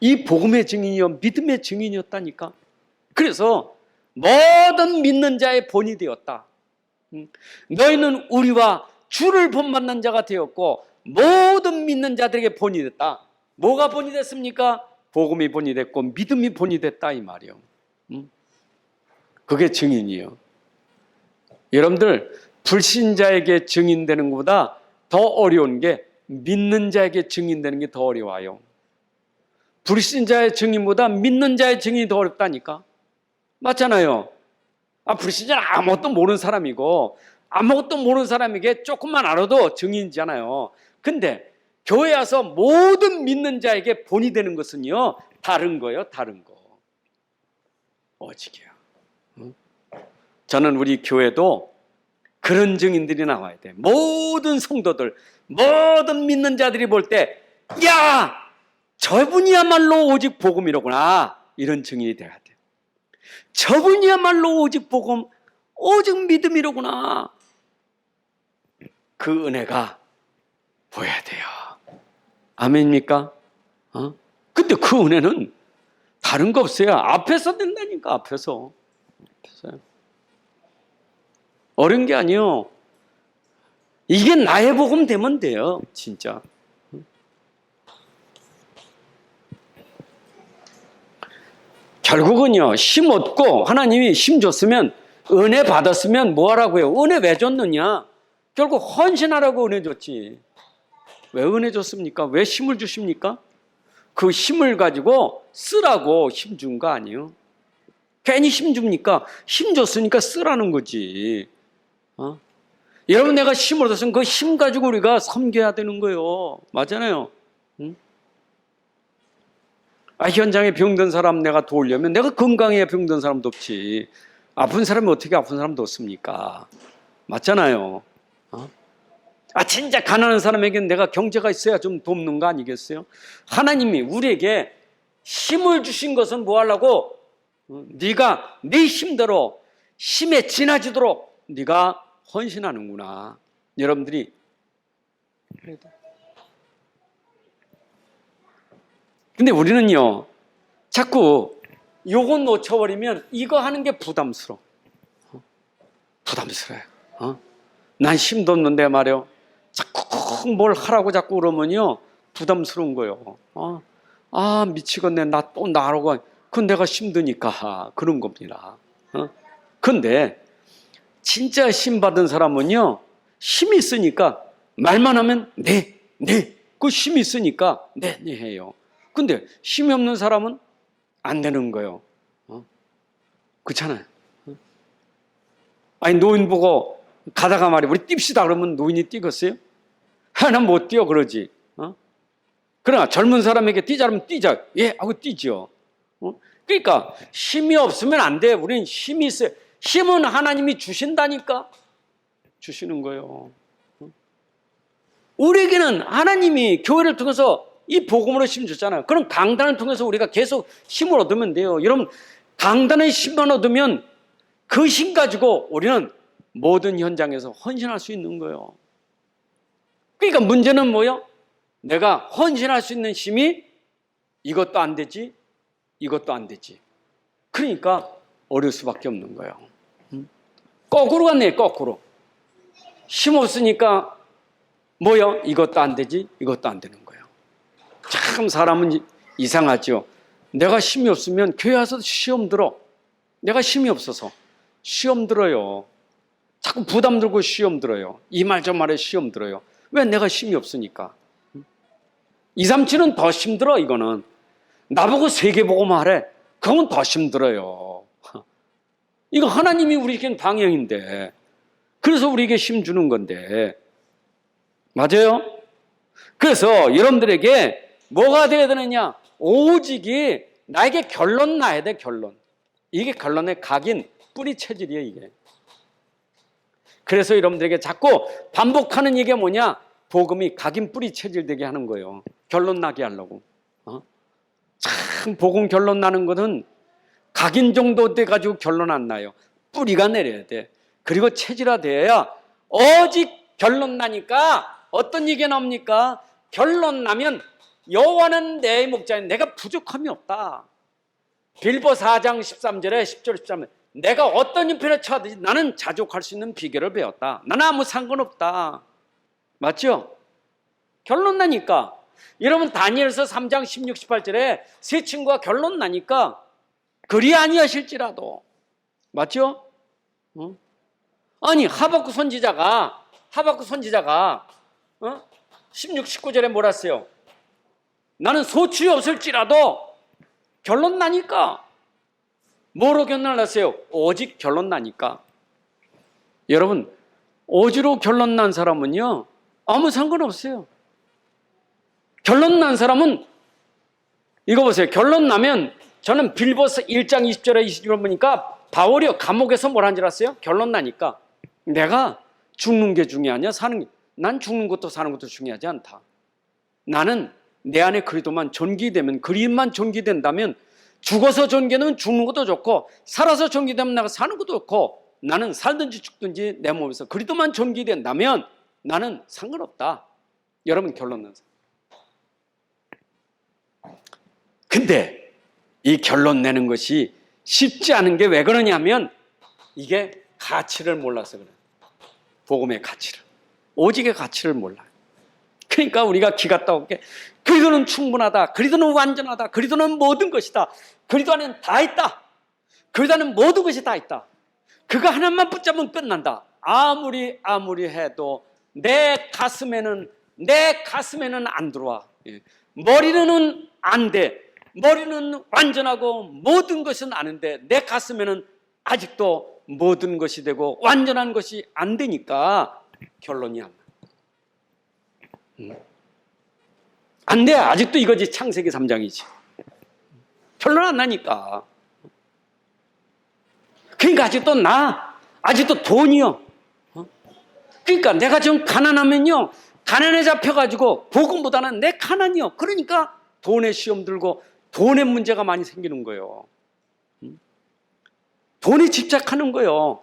이 복음의 증인이요, 믿음의 증인이었다니까. 그래서 모든 믿는 자의 본이 되었다. 너희는 우리와 주를 본받는 자가 되었고 모든 믿는 자들에게 본이 됐다. 뭐가 본이 됐습니까? 복음이 본이 됐고 믿음이 본이 됐다 이 말이요. 그게 증인이요. 여러분들 불신자에게 증인되는 것보다 더 어려운 게 믿는 자에게 증인되는 게 더 어려워요. 불신자의 증인보다 믿는 자의 증인이 더 어렵다니까. 맞잖아요. 불신자는 아무것도 모르는 사람이고 아무것도 모르는 사람에게 조금만 알아도 증인이잖아요. 근데 교회 와서 모든 믿는 자에게 본이 되는 것은요, 다른 거예요, 다른 거. 오직이요. 저는 우리 교회도 그런 증인들이 나와야 돼. 모든 성도들, 모든 믿는 자들이 볼 때, 야, 저분이야말로 오직 복음이로구나. 이런 증인이 돼야 돼. 저분이야말로 오직 복음, 오직 믿음이로구나. 그 은혜가 보여야 돼요. 아멘입니까? 근데 그 은혜는 다른 거 없어요. 앞에서 된다니까, 앞에서. 어려운 게 아니에요. 이게 나의 복음 되면 돼요, 진짜. 결국은요, 힘 얻고 하나님이 힘 줬으면, 은혜 받았으면 뭐 하라고요? 은혜 왜 줬느냐? 결국 헌신하라고 은혜 줬지. 왜 은혜 줬습니까? 왜 힘을 주십니까? 그 힘을 가지고 쓰라고 힘 준 거 아니에요? 괜히 힘 줍니까? 힘 줬으니까 쓰라는 거지. 여러분, 내가 힘을 얻었으면 그 힘 가지고 우리가 섬겨야 되는 거예요. 맞잖아요. 현장에 병든 사람 내가 도우려면 내가 건강해야 병든 사람도 없지. 아픈 사람이 어떻게 아픈 사람도 없습니까? 맞잖아요. 진짜 가난한 사람에게는 내가 경제가 있어야 좀 돕는 거 아니겠어요? 하나님이 우리에게 힘을 주신 것은 뭐 하려고? 네가 네 힘대로 힘에 지나지도록 네가 헌신하는구나. 여러분들이 근데 우리는요, 자꾸 요거 놓쳐버리면 이거 하는 게 부담스러워. 부담스러워요. 난 힘도 없는데 말이요. 자꾸 뭘 하라고 자꾸 그러면요, 부담스러운 거예요. 미치겠네. 나 또 나라고. 그건 내가 힘드니까 그런 겁니다. 근데 진짜 힘 받은 사람은요, 힘이 있으니까 말만 하면 네. 그 힘이 있으니까 네 해요. 근데 힘이 없는 사람은 안 되는 거예요. 그렇잖아요. 아니, 노인 보고 가다가 말이야, 우리 뜁시다 그러면 노인이 뛰겠어요? 난 못 뛰어 그러지. 그러나 젊은 사람에게 뛰자 그러면 뛰자. 예 하고 뛰죠. 그러니까 힘이 없으면 안 돼. 우리는 힘이 있어요. 힘은 하나님이 주신다니까. 주시는 거예요. 우리에게는 하나님이 교회를 통해서 이 복음으로 힘 줬잖아요. 그럼 강단을 통해서 우리가 계속 힘을 얻으면 돼요. 여러분, 강단의 힘만 얻으면 그 힘 가지고 우리는 모든 현장에서 헌신할 수 있는 거예요. 그러니까 문제는 뭐예요? 내가 헌신할 수 있는 힘이 이것도 안 되지, 이것도 안 되지. 그러니까 어려울 수밖에 없는 거예요. 거꾸로 갔네, 거꾸로. 힘 없으니까 뭐요? 이것도 안 되지, 이것도 안 되는 거예요. 참 사람은 이상하죠. 내가 힘이 없으면 교회 와서 시험 들어. 내가 힘이 없어서 시험 들어요. 자꾸 부담 들고 시험 들어요. 이 말 저 말에 시험 들어요. 왜? 내가 힘이 없으니까. 2, 3, 7은 더 힘들어. 이거는 나보고 세계보고 말해. 그건 더 힘들어요. 이거 하나님이 우리에겐 방향인데, 그래서 우리에게 힘 주는 건데, 맞아요? 그래서 여러분들에게 뭐가 되어야 되느냐? 오직이 나에게 결론 나야 돼. 결론. 이게 결론의 각인, 뿌리 체질이에요. 이게. 그래서 여러분들에게 자꾸 반복하는 얘기가 뭐냐? 복음이 각인 뿌리 체질 되게 하는 거예요. 결론 나게 하려고. 참 복음 결론 나는 것은 각인 정도 돼가지고 결론 안 나요. 뿌리가 내려야 돼. 그리고 체질화돼야 오직 결론 나니까 어떤 얘기가 나옵니까? 결론 나면 여호와는 내 목자인, 내가 부족함이 없다. 빌보 4장 13절에 10절 13절, 내가 어떤 형편에 처하든지 나는 자족할 수 있는 비결을 배웠다. 나는 아무 상관없다. 맞죠? 결론 나니까. 여러분 다니엘서 3장 16, 18절에 세 친구가 결론 나니까 그리 아니하실지라도. 맞죠? 아니 하박국 선지자가 16, 19절에 뭐라 했어요? 나는 소출이 없을지라도. 결론 나니까. 뭐로 결론 났어요? 오직 결론 나니까. 여러분, 오지로 결론 난 사람은요, 아무 상관없어요. 결론 난 사람은, 이거 보세요. 결론 나면, 저는 빌보서 1장 20절에 20절 보니까 바울이요, 감옥에서 뭘 한 줄 아세요? 결론 나니까. 내가 죽는 게 중요하냐? 사는 게. 난 죽는 것도 사는 것도 중요하지 않다. 나는 내 안에 그리스도만 존귀되면, 그리스도만 존귀된다면, 죽어서 존귀는 죽는 것도 좋고 살아서 존귀되면 내가 사는 것도 좋고, 나는 살든지 죽든지 내 몸에서 그리스도만 존귀된다면 나는 상관없다. 여러분 결론 난 사람. 근데 이 결론 내는 것이 쉽지 않은 게 왜 그러냐면 이게 가치를 몰라서 그래요. 복음의 가치를, 오직의 가치를 몰라요. 그러니까 우리가 기가 따갑게 그리스도는 충분하다, 그리스도는 완전하다, 그리스도는 모든 것이다, 그리스도 안에는 다 있다, 그리스도 안에는 모든 것이 다 있다, 그거 하나만 붙잡으면 끝난다. 아무리 해도 내 가슴에는 안 들어와. 머리는 안 돼. 머리는 완전하고 모든 것은 아는데 내 가슴에는 아직도 모든 것이 되고 완전한 것이 안 되니까 결론이 안 나. 안 돼. 아직도 이거지. 창세기 3장이지. 결론 안 나니까. 그러니까 아직도 돈이요. 그러니까 내가 좀 가난하면요, 가난에 잡혀가지고 복음보다는 내 가난이요. 그러니까 돈에 시험 들고 돈에 문제가 많이 생기는 거예요. 돈에 집착하는 거예요.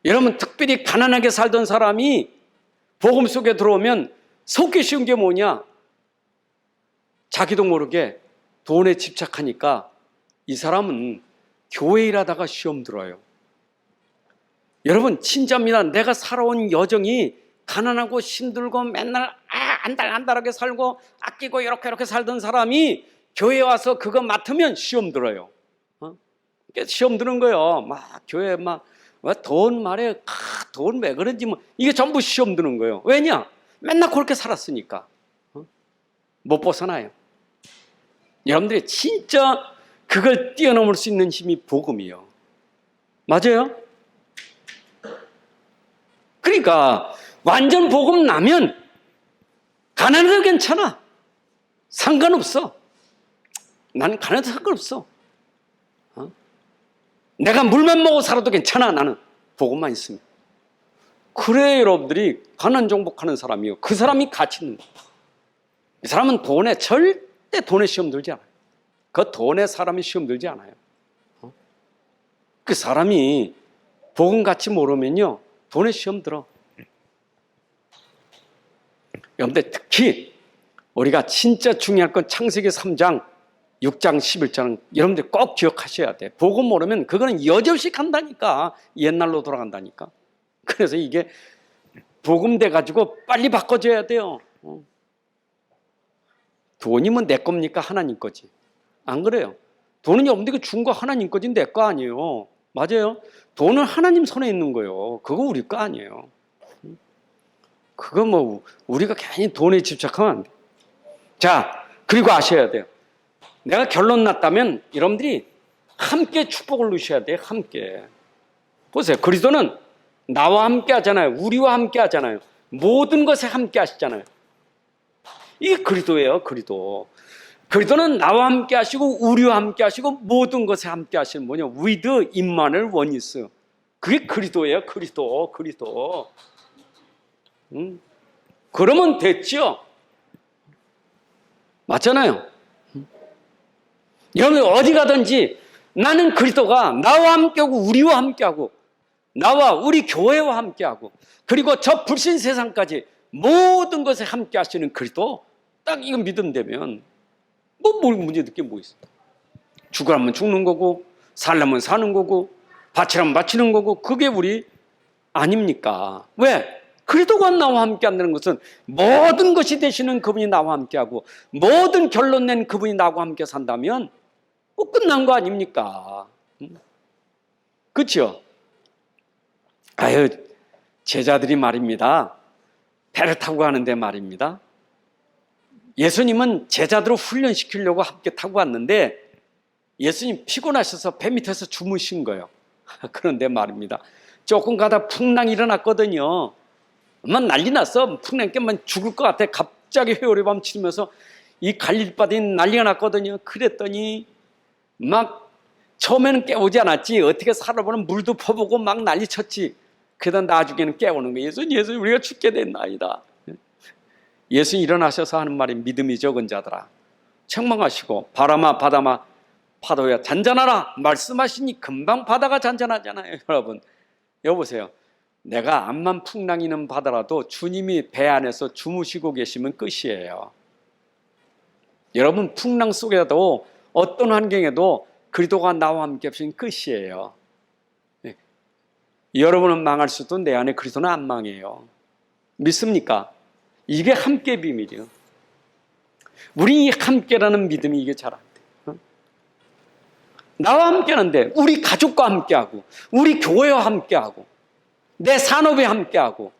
여러분 특별히 가난하게 살던 사람이 복음 속에 들어오면 속기 쉬운 게 뭐냐? 자기도 모르게 돈에 집착하니까 이 사람은 교회 일하다가 시험 들어요. 여러분 진짜입니다. 내가 살아온 여정이 가난하고 힘들고 맨날 안달안달하게 살고 아끼고 이렇게 살던 사람이 교회 와서 그거 맡으면 시험 들어요. 시험 드는 거예요. 막 교회 막 돈 말에 돈 왜 그런지 뭐 이게 전부 시험 드는 거예요. 왜냐? 맨날 그렇게 살았으니까 못 벗어나요. 여러분들이 진짜 그걸 뛰어넘을 수 있는 힘이 복음이요. 맞아요? 그러니까 완전 복음 나면 가난해도 괜찮아. 상관없어. 나는 가난해도 상관없어. 내가 물만 먹고 살아도 괜찮아. 나는 복음만 있으면. 그래 여러분들이 가난 정복하는 사람이요. 그 사람이 가치 있는 거예요. 이 사람은 절대 돈에 시험 들지 않아요. 그 돈에 사람이 시험 들지 않아요. 그 사람이 복음 가치 모르면요 돈에 시험 들어. 여러분들 특히 우리가 진짜 중요할 건 창세기 3장 6장 11장 여러분들 꼭 기억하셔야 돼. 복음 모르면 그거는 여지없이 간다니까. 옛날로 돌아간다니까. 그래서 이게 복음 돼가지고 빨리 바꿔줘야 돼요. 돈이면 내 겁니까? 하나님 거지. 안 그래요? 돈은 여러분들이 준 거 하나님 거지 내 거 아니에요. 맞아요? 돈은 하나님 손에 있는 거예요. 그거 우리 거 아니에요. 그거 뭐 우리가 괜히 돈에 집착하면 안 돼. 자, 그리고 아셔야 돼요. 내가 결론 났다면 여러분들이 함께 축복을 누셔야 돼요. 함께. 보세요. 그리스도는 나와 함께 하잖아요. 우리와 함께 하잖아요. 모든 것에 함께 하시잖아요. 이게 그리스도예요. 그리스도. 그리스도는 나와 함께 하시고 우리와 함께 하시고 모든 것에 함께 하시는 뭐냐? with 임마누엘 원이스. 그게 그리스도예요. 그리스도. 그러면 됐죠. 맞잖아요. 여러분 어디 가든지 나는 그리스도가 나와 함께하고 우리와 함께하고 나와 우리 교회와 함께하고 그리고 저 불신 세상까지 모든 것에 함께 하시는 그리스도 딱 이거 믿음 되면 뭘 문제 느끼 뭐 있어. 죽으라면 죽는 거고 살려면 사는 거고 바치라면 바치는 거고 그게 우리 아닙니까? 왜? 그리스도가 나와 함께 한다는 것은 모든 것이 되시는 그분이 나와 함께하고 모든 결론 낸 그분이 나와 함께 산다면 뭐 끝난 거 아닙니까? 그렇죠? 아유 제자들이 말입니다. 배를 타고 가는데 말입니다. 예수님은 제자들을 훈련시키려고 함께 타고 왔는데 예수님 피곤하셔서 배 밑에서 주무신 거예요. 그런데 말입니다. 조금 가다 풍랑이 일어났거든요. 엄마 난리 났어. 풍랑 깨면 죽을 것 같아. 갑자기 회오리밤 치면서 이 갈릴바다에 난리가 났거든요. 그랬더니 막 처음에는 깨우지 않았지. 어떻게 살아보는 물도 퍼보고 막 난리 쳤지. 그러다 나중에는 깨우는 거예요. 예수님 우리가 죽게 됐나이다. 예수님 일어나셔서 하는 말이 믿음이 적은 자들아 책망하시고 바람아 바다마 파도야 잔잔하라 말씀하시니 금방 바다가 잔잔하잖아요. 여러분 여보세요. 내가 암만 풍랑이는 바다라도 주님이 배 안에서 주무시고 계시면 끝이에요. 여러분 풍랑 속에도 어떤 환경에도 그리스도가 나와 함께 하시면 끝이에요. 네. 여러분은 망할 수도 내 안에 그리스도는 안 망해요. 믿습니까? 이게 함께 비밀이에요. 우리 이 함께라는 믿음이 이게 잘 안 돼. 나와 함께하는데 우리 가족과 함께하고 우리 교회와 함께하고 내 산업에 함께하고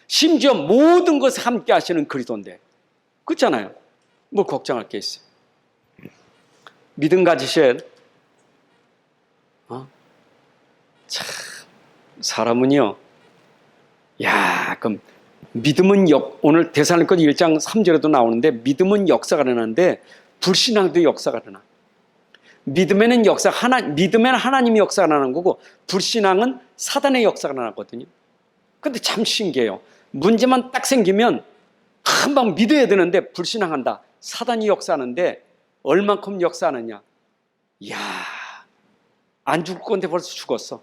심지어 모든 것에 함께 하시는 그리스도인데 그렇잖아요. 뭐 걱정할 게 있어요. 믿음 가지셔야 돼. 참 사람은요. 야 그럼 믿음은 오늘 데살로니가 1장 3절에도 나오는데 믿음은 역사가 일어나는데 불신앙도 역사가 일어나. 믿음에는 믿음에는 하나님의 역사가 일어나는 거고 불신앙은 사단의 역사가 일어나거든요. 근데 참 신기해요. 문제만 딱 생기면 금방 믿어야 되는데 불신앙한다. 사단이 역사하는데 얼만큼 역사하느냐. 이야 안 죽을 건데 벌써 죽었어.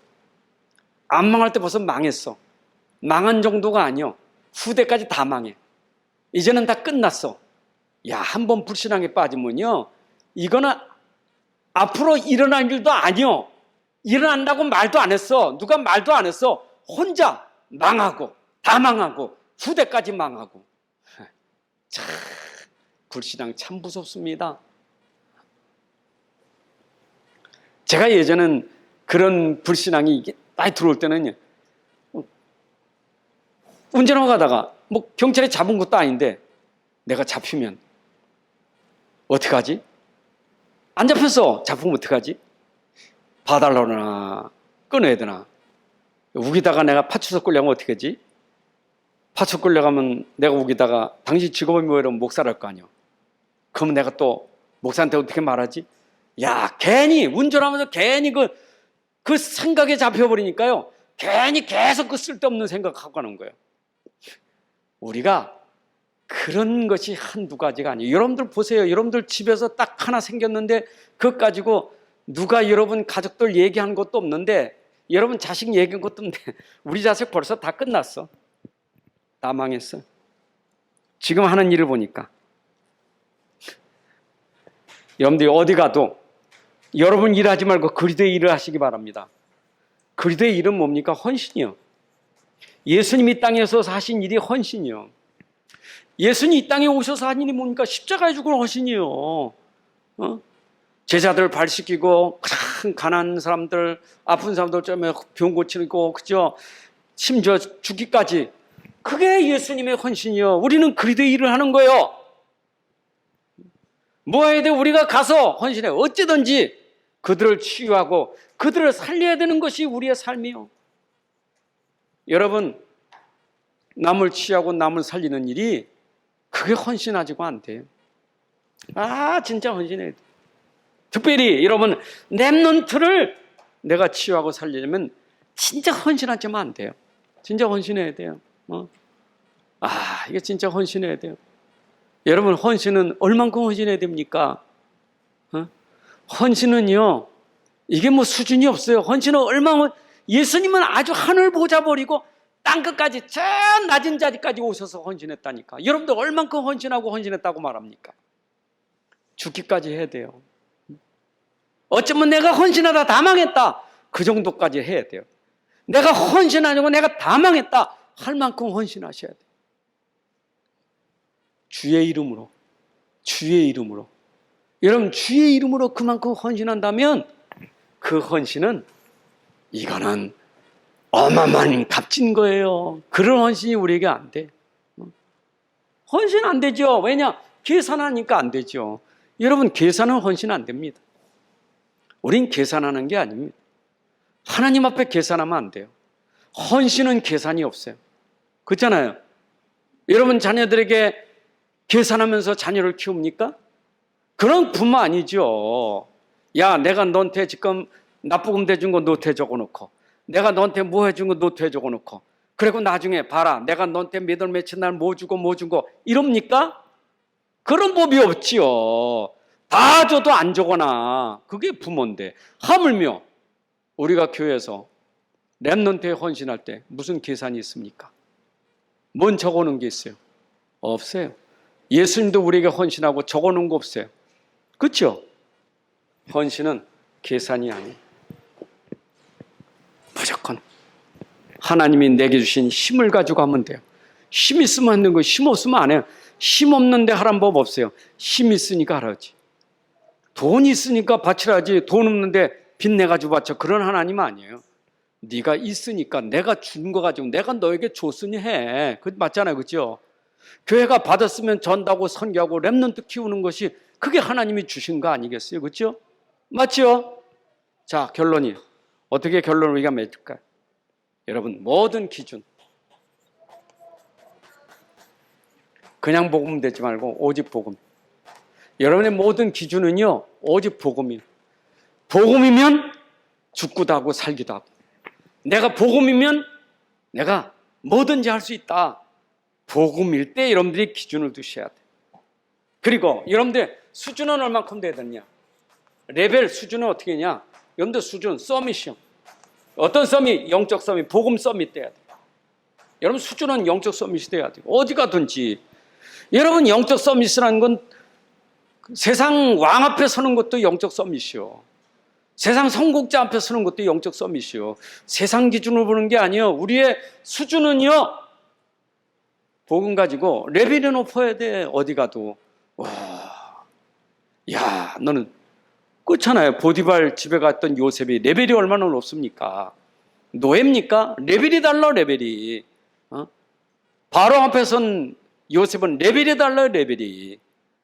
안 망할 때 벌써 망했어. 망한 정도가 아니요. 후대까지 다 망해. 이제는 다 끝났어. 야, 한 번 불신앙에 빠지면요, 이거는 앞으로 일어날 일도 아니요. 일어난다고 말도 안 했어. 누가 말도 안 했어. 혼자 망하고 다 망하고 후대까지 망하고. 참, 불신앙 참 무섭습니다. 제가 예전엔 그런 불신앙이 많이 들어올 때는요, 운전하고 가다가 뭐 경찰에 잡은 것도 아닌데 내가 잡히면 어떡하지? 안 잡혔어. 잡히면 어떡하지? 봐달라나 끊어야 되나? 우기다가 내가 파출소 끌려가면 어떻게 하지? 파출소 끌려가면 내가 우기다가 당신 직업이 뭐야? 이러면 목사랄 거 아니야. 그러면 내가 또 목사한테 어떻게 말하지? 야, 괜히 운전하면서 괜히 그 생각에 잡혀버리니까요, 괜히 계속 그 쓸데없는 생각하고 가는 거예요. 우리가 그런 것이 한두 가지가 아니에요. 여러분들 보세요. 여러분들 집에서 딱 하나 생겼는데 그것 가지고 누가 여러분 가족들 얘기한 것도 없는데, 여러분 자식 얘기한 것도 없는데 우리 자식 벌써 다 끝났어. 다 망했어. 지금 하는 일을 보니까. 여러분들이 어디 가도 여러분 일하지 말고 그리스도의 일을 하시기 바랍니다. 그리스도의 일은 뭡니까? 헌신이요. 예수님이 땅에서 하신 일이 헌신이요. 예수님이 이 땅에 오셔서 한 일이 뭡니까? 십자가에 죽은 헌신이요. 제자들 발시키고 가난한 사람들, 아픈 사람들 좀 병 고치고, 그죠? 심지어 죽기까지. 그게 예수님의 헌신이요. 우리는 그리스도의 일을 하는 거예요. 뭐 해야 돼? 우리가 가서 헌신해. 어찌든지 그들을 치유하고 그들을 살려야 되는 것이 우리의 삶이요. 여러분, 남을 치유하고 남을 살리는 일이 그게 헌신하지가 않대요. 아, 진짜 헌신해야 돼. 특별히 여러분, 렘넌트를 내가 치유하고 살리려면 진짜 헌신하지만 안 돼요. 진짜 헌신해야 돼요. 이게 진짜 헌신해야 돼요. 여러분, 헌신은 얼만큼 헌신해야 됩니까? 헌신은요, 이게 뭐 수준이 없어요. 헌신은 얼마나, 예수님은 아주 하늘 보자 버리고 땅 끝까지 저 낮은 자리까지 오셔서 헌신했다니까. 여러분들 얼만큼 헌신하고 헌신했다고 말합니까? 죽기까지 해야 돼요. 어쩌면 내가 헌신하다 다 망했다, 그 정도까지 해야 돼요. 내가 헌신하려고 내가 다 망했다 할 만큼 헌신하셔야 돼요. 주의 이름으로, 주의 이름으로. 여러분, 주의 이름으로 그만큼 헌신한다면 그 헌신은, 이거는 어마어마한 값진 거예요. 그런 헌신이 우리에게 안 돼. 헌신 안 되죠. 왜냐? 계산하니까 안 되죠. 여러분, 계산은 헌신 안 됩니다. 우린 계산하는 게 아닙니다. 하나님 앞에 계산하면 안 돼요. 헌신은 계산이 없어요. 그렇잖아요. 여러분 자녀들에게 계산하면서 자녀를 키웁니까? 그런 부모 아니죠. 야, 내가 너한테 지금 납부금 대준 거 노트에 적어놓고, 내가 너한테 뭐 해준 거 노트에 적어놓고, 그리고 나중에 봐라, 내가 너한테 몇 월 며칠 날 뭐 주고 뭐 준 거, 이럽니까? 그런 법이 없지요. 다 줘도 안 적어놔. 그게 부모인데. 하물며 우리가 교회에서 렘넌트에 헌신할 때 무슨 계산이 있습니까? 뭔 적어놓은 게 있어요? 없어요. 예수님도 우리에게 헌신하고 적어놓은 거 없어요. 그렇죠? 헌신은 계산이 아니에요. 무조건 하나님이 내게 주신 힘을 가지고 하면 돼요. 힘 있으면 하는 거, 힘 없으면 안 해요. 힘 없는데 하란 법 없어요. 힘 있으니까 하라지. 돈 있으니까 바치라지. 돈 없는데 빚 내가지고 바쳐. 그런 하나님 아니에요. 네가 있으니까, 내가 준 거 가지고 내가 너에게 줬으니 해. 그 맞잖아요. 그렇죠? 교회가 받았으면 전다고 선교하고 렘넌트 키우는 것이, 그게 하나님이 주신 거 아니겠어요? 그렇죠? 맞죠? 자, 결론이 어떻게 결론을 우리가 맺을까요? 여러분, 모든 기준, 그냥 복음 되지 말고 오직 복음. 여러분의 모든 기준은요, 오직 복음이에요. 복음이면 죽기도 하고 살기도 하고, 내가 복음이면 내가 뭐든지 할 수 있다. 복음일 때 여러분들이 기준을 두셔야 돼요. 그리고 여러분들 수준은 얼만큼 돼야 되냐? 레벨 수준은 어떻게 되냐? 여러분들 수준, 서밋이요. 어떤 서밋? 영적 서밋, 복음 서밋 돼야 돼요. 여러분 수준은 영적 서밋이 돼야 돼요. 어디 가든지. 여러분 영적 서밋이라는 건 세상 왕 앞에 서는 것도 영적 서밋이요. 세상 선곡자 앞에 서는 것도 영적 서밋이요. 세상 기준으로 보는 게 아니요. 우리의 수준은요, 복음 가지고 레벨이 높아야 돼. 어디 가도. 와, 야, 너는 그렇잖아요. 보디발 집에 갔던 요셉이 레벨이 얼마나 높습니까? 노예입니까? 레벨이 달라, 레벨이. 바로 앞에 선 요셉은 레벨이 달라요, 레벨이.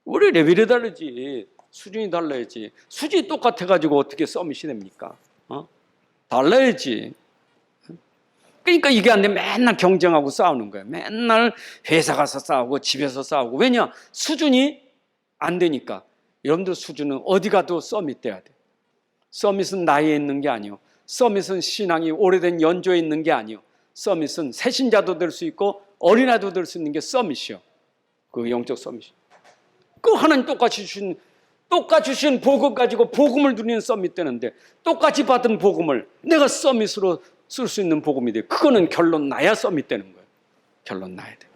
우리 레벨이 다르지. 수준이 달라야지. 수준이 똑같아가지고 어떻게 서밋이 됩니까? 달라야지. 그러니까 이게 안 돼. 맨날 경쟁하고 싸우는 거예요. 맨날 회사 가서 싸우고 집에서 싸우고. 왜냐? 수준이 안 되니까. 여러분들 수준은 어디 가도 서밋 돼야 돼. 서밋은 나이에 있는 게 아니요. 서밋은 신앙이 오래된 연조에 있는 게 아니요. 서밋은 새신자도 될 수 있고 어린아이도 될 수 있는 게 서밋이요. 그 영적 서밋이. 그 하나님 똑같이 주신 복음 가지고 복음을 누리는 서밋 되는데 똑같이 받은 복음을 내가 서밋으로 쓸 수 있는 복음이 돼. 그거는 결론 나야 서밋 되는 거예요. 결론 나야 돼.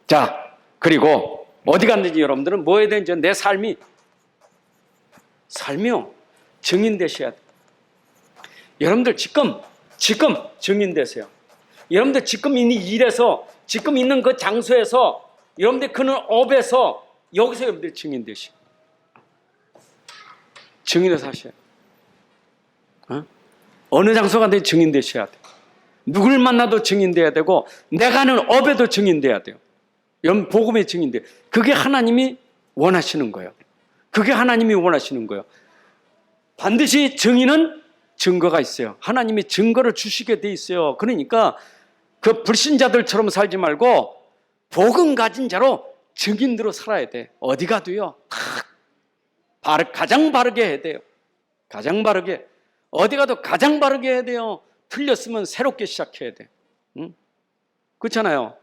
자, 그리고 어디 갔는지 여러분들은 뭐 해야 되는지 내 삶이요 증인 되셔야 돼. 여러분들 지금 증인 되세요. 여러분들 지금 있는 일에서 지금 있는 그 장소에서 여러분들 그는 업에서 여기서 여러분들 증인 되시고 증인을 하셔야 돼요. 어느 장소 가든 증인 되셔야 돼요. 누굴 만나도 증인 돼야 되고 내가 하는 업에도 증인 돼야 돼요. 여러분 복음의 증인 돼요. 그게 하나님이 원하시는 거예요. 그게 하나님이 원하시는 거예요. 반드시 증인은 증거가 있어요. 하나님이 증거를 주시게 돼 있어요. 그러니까 그 불신자들처럼 살지 말고 복음 가진 자로 증인으로 살아야 돼. 어디 가도요. 가장 바르게 해야 돼요. 가장 바르게. 어디 가도 가장 바르게 해야 돼요. 틀렸으면 새롭게 시작해야 돼. 그렇잖아요.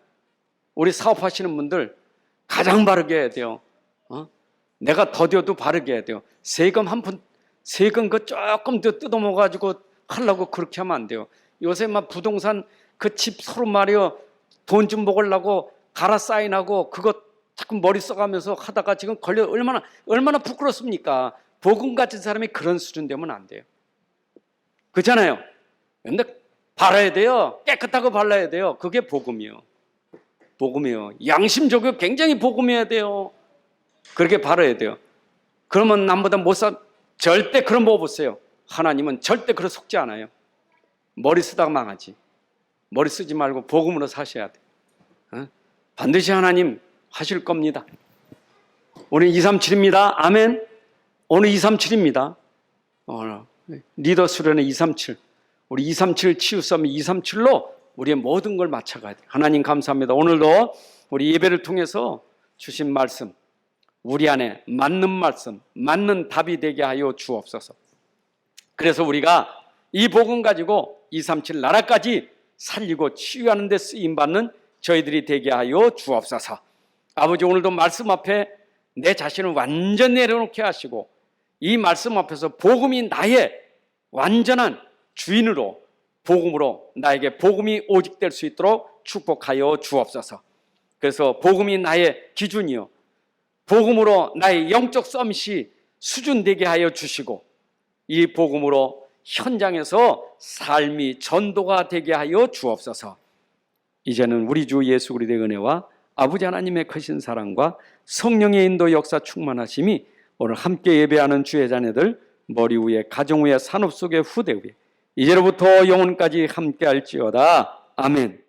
우리 사업하시는 분들 가장 바르게 해야 돼요. 내가 더뎌도 바르게 해야 돼요. 세금 그 조금 더 뜯어먹어가지고 하려고 그렇게 하면 안 돼요. 요새 막 부동산 그 집 서로 말이요. 돈 좀 먹으려고 갈아 사인하고 그거 자꾸 머리 써가면서 하다가 지금 걸려 얼마나 부끄럽습니까? 복음 가진 사람이 그런 수준 되면 안 돼요. 그렇잖아요. 근데 발라야 돼요. 깨끗하고 발라야 돼요. 그게 복음이요. 복음이요. 양심적으로 굉장히 복음해야 돼요. 그렇게 발라야 돼요. 그러면 남보다 절대 그런 거 보세요. 하나님은 절대 그런 속지 않아요. 머리 쓰다가 망하지. 머리 쓰지 말고 복음으로 사셔야 돼. 반드시 하나님 하실 겁니다. 오늘 237입니다. 아멘. 오늘 237입니다. 리더 수련회 237. 우리 237 치유섬 237로 우리의 모든 걸 맞춰가야 돼. 하나님 감사합니다. 오늘도 우리 예배를 통해서 주신 말씀, 우리 안에 맞는 말씀, 맞는 답이 되게 하여 주옵소서. 그래서 우리가 이 복음 가지고 237 나라까지 살리고 치유하는 데 쓰임받는 저희들이 되게 하여 주옵소서. 아버지 오늘도 말씀 앞에 내 자신을 완전 내려놓게 하시고 이 말씀 앞에서 복음이 나의 완전한 주인으로 복음으로 나에게 복음이 오직 될 수 있도록 축복하여 주옵소서. 그래서 복음이 나의 기준이요 복음으로 나의 영적 서밋이 수준되게 하여 주시고 이 복음으로 현장에서 삶이 전도가 되게 하여 주옵소서. 이제는 우리 주 예수 그리스도의 은혜와 아버지 하나님의 크신 사랑과 성령의 인도 역사 충만하심이 오늘 함께 예배하는 주의 자녀들 머리 위에 가정 위에 산업 속에 후대 위에 이제로부터 영원까지 함께 할지어다. 아멘.